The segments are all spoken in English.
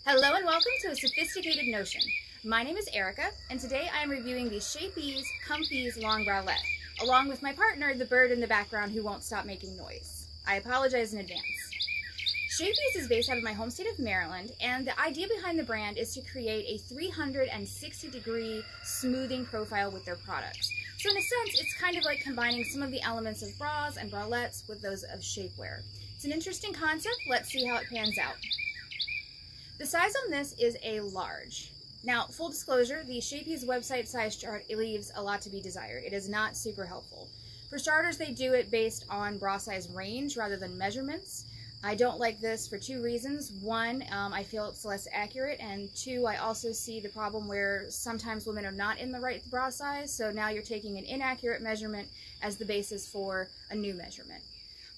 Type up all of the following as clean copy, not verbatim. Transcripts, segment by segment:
Hello and welcome to A Sophisticated Notion. My name is Erica, and today I am reviewing the Shapeez Comfeez Long Bralette, along with my partner, the bird in the background who won't stop making noise. I apologize in advance. Shapeez is based out of my home state of Maryland, and the idea behind the brand is to create a 360-degree smoothing profile with their products. So in a sense, it's kind of like combining some of the elements of bras and bralettes with those of shapewear. It's an interesting concept. Let's see how it pans out. The size on this is a large. Now, full disclosure, the Shapeez website size chart leaves a lot to be desired. It is not super helpful. For starters, they do it based on bra size range rather than measurements. I don't like this for two reasons. One, I feel it's less accurate, and two, I also see the problem where sometimes women are not in the right bra size, so now you're taking an inaccurate measurement as the basis for a new measurement.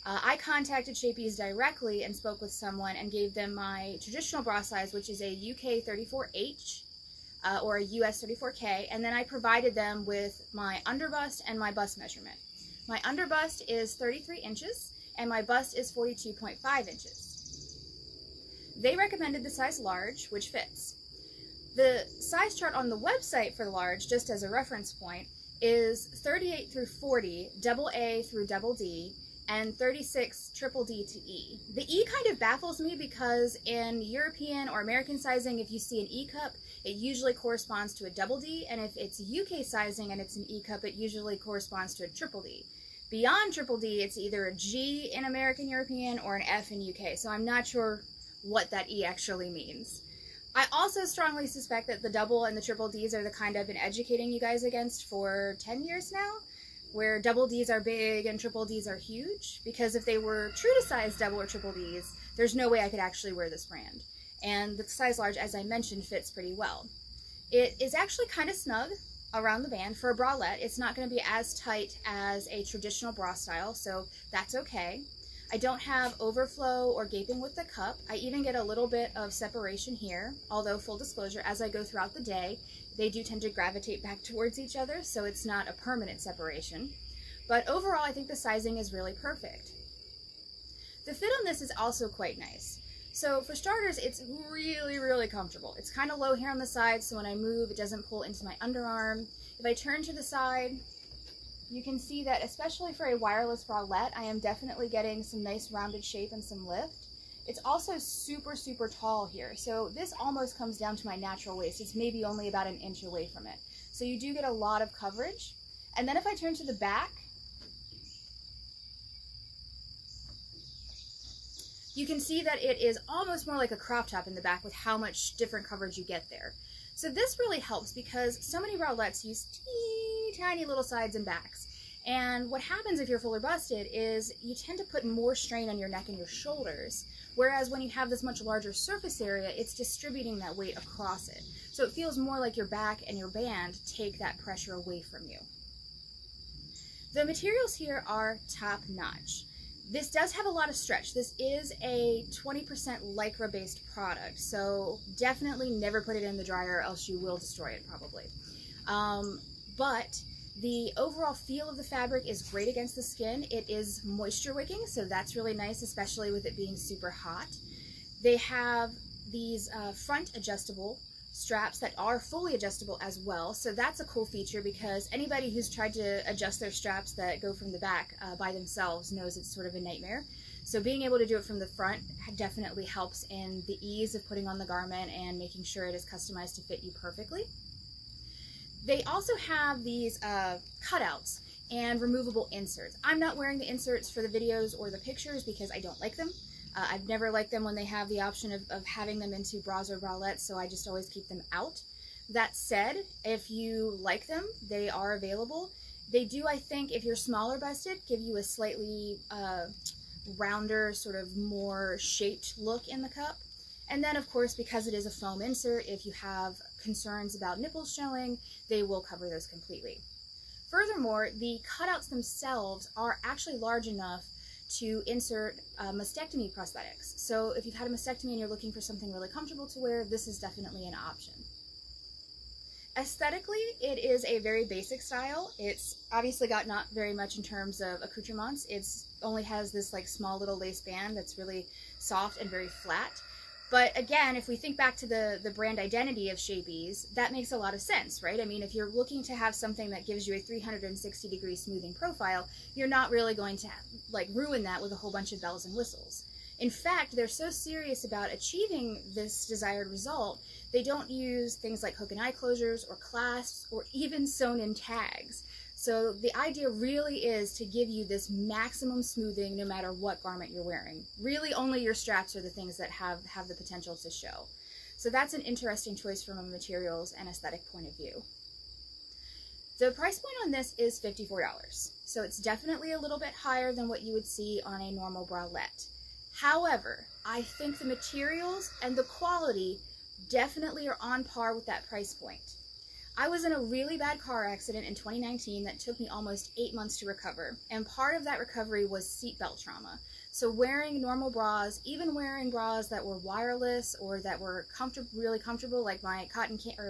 I contacted Shapeez directly and spoke with someone and gave them my traditional bra size, which is a UK 34H or a US 34K, and then I provided them with my underbust and my bust measurement. My underbust is 33 inches and my bust is 42.5 inches. They recommended the size large, which fits. The size chart on the website for large, just as a reference point, is 38 through 40, double A through double D, and 36 triple D to E. The E kind of baffles me because in European or American sizing, if you see an E cup, it usually corresponds to a double D, and if it's UK sizing and it's an E cup, it usually corresponds to a triple D. Beyond triple D, it's either a G in American European or an F in UK, so I'm not sure what that E actually means. I also strongly suspect that the double and the triple Ds are the kind I've been educating you guys against for 10 years now, where double Ds are big and triple Ds are huge, because if they were true to size double or triple Ds, there's no way I could actually wear this brand. And the size large, as I mentioned, fits pretty well. It is actually kind of snug around the band. For a bralette, it's not going to be as tight as a traditional bra style, so that's okay. I don't have overflow or gaping with the cup. I even get a little bit of separation here, although full disclosure, as I go throughout the day, they do tend to gravitate back towards each other, so it's not a permanent separation. But overall, I think the sizing is really perfect. The fit on this is also quite nice. So for starters, it's really, really comfortable. It's kind of low here on the side, so when I move, it doesn't pull into my underarm. If I turn to the side, you can see that especially for a wireless bralette, I am definitely getting some nice rounded shape and some lift. It's also super, super tall here. So this almost comes down to my natural waist. It's maybe only about an inch away from it. So you do get a lot of coverage. And then if I turn to the back, you can see that it is almost more like a crop top in the back with how much different coverage you get there. So this really helps because so many bralettes use teeny tiny little sides and backs. And what happens if you're fuller busted is you tend to put more strain on your neck and your shoulders, whereas when you have this much larger surface area, it's distributing that weight across it. So it feels more like your back and your band take that pressure away from you. The materials here are top-notch. This does have a lot of stretch. This is a 20% Lycra-based product, so definitely never put it in the dryer or else you will destroy it probably. But the overall feel of the fabric is great against the skin. It is moisture wicking, so that's really nice, especially with it being super hot. They have these front adjustable straps that are fully adjustable as well, so that's a cool feature because anybody who's tried to adjust their straps that go from the back by themselves knows it's sort of a nightmare. So being able to do it from the front definitely helps in the ease of putting on the garment and making sure it is customized to fit you perfectly. They also have these cutouts and removable inserts. I'm not wearing the inserts for the videos or the pictures because I don't like them. I've never liked them when they have the option of having them into bras or bralettes, so I just always keep them out. That said, if you like them, they are available. They do, I think, if you're smaller busted, give you a slightly rounder, sort of more shaped look in the cup. And then, of course, because it is a foam insert, if you have concerns about nipples showing, they will cover those completely. Furthermore, the cutouts themselves are actually large enough to insert mastectomy prosthetics. So if you've had a mastectomy and you're looking for something really comfortable to wear, this is definitely an option. Aesthetically, it is a very basic style. It's obviously got not very much in terms of accoutrements. It's only has this like small little lace band that's really soft and very flat. But again, if we think back to the brand identity of Shapeez, that makes a lot of sense, right? I mean, if you're looking to have something that gives you a 360-degree smoothing profile, you're not really going to like ruin that with a whole bunch of bells and whistles. In fact, they're so serious about achieving this desired result, they don't use things like hook and eye closures or clasps or even sewn-in tags. So the idea really is to give you this maximum smoothing no matter what garment you're wearing. Really only your straps are the things that have the potential to show. So that's an interesting choice from a materials and aesthetic point of view. The price point on this is $54. So it's definitely a little bit higher than what you would see on a normal bralette. However, I think the materials and the quality definitely are on par with that price point. I was in a really bad car accident in 2019 that took me almost 8 months to recover, and part of that recovery was seatbelt trauma. So wearing normal bras, even wearing bras that were wireless or that were really comfortable, like my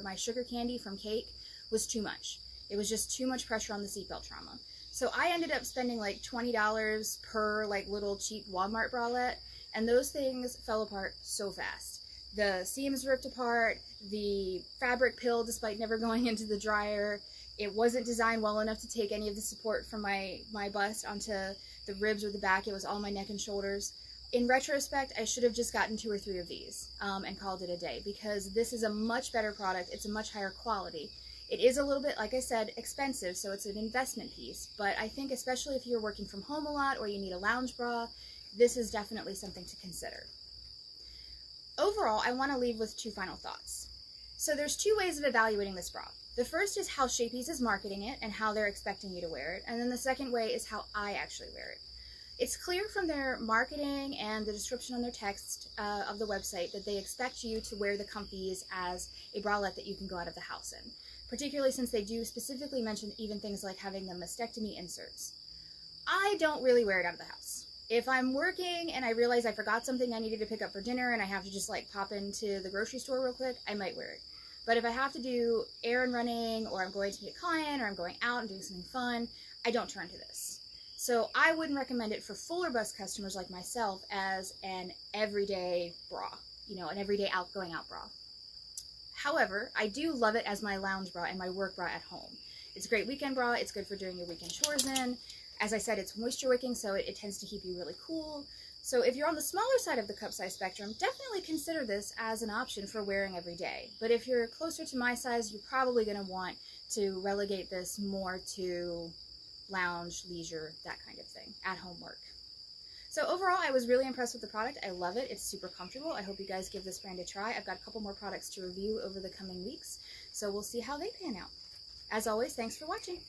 my sugar candy from Cake, was too much. It was just too much pressure on the seatbelt trauma. So I ended up spending like $20 per like little cheap Walmart bralette, and those things fell apart so fast. The seams ripped apart, the fabric pilled despite never going into the dryer. It wasn't designed well enough to take any of the support from my bust onto the ribs or the back. It was all my neck and shoulders. In retrospect, I should have just gotten 2 or 3 of these and called it a day, because this is a much better product. It's a much higher quality. It is a little bit, like I said, expensive, so it's an investment piece. But I think especially if you're working from home a lot or you need a lounge bra, this is definitely something to consider. Overall, I want to leave with 2 final thoughts. So there's 2 ways of evaluating this bra. The first is how Shapeez is marketing it and how they're expecting you to wear it. And then the second way is how I actually wear it. It's clear from their marketing and the description on their text of the website that they expect you to wear the Comfeez as a bralette that you can go out of the house in, particularly since they do specifically mention even things like having the mastectomy inserts. I don't really wear it out of the house. If I'm working and I realize I forgot something I needed to pick up for dinner and I have to just like pop into the grocery store real quick, I might wear it. But if I have to do errand running, or I'm going to meet a client, or I'm going out and doing something fun, I don't turn to this. So I wouldn't recommend it for fuller bust customers like myself as an everyday bra, you know, an everyday going out bra. However, I do love it as my lounge bra and my work bra at home. It's a great weekend bra. It's good for doing your weekend chores in. As I said, it's moisture wicking, so it tends to keep you really cool. So if you're on the smaller side of the cup size spectrum, definitely consider this as an option for wearing every day. But if you're closer to my size, you're probably going to want to relegate this more to lounge, leisure, that kind of thing, at-home work. So overall, I was really impressed with the product. I love it. It's super comfortable. I hope you guys give this brand a try. I've got a couple more products to review over the coming weeks, so we'll see how they pan out. As always, thanks for watching.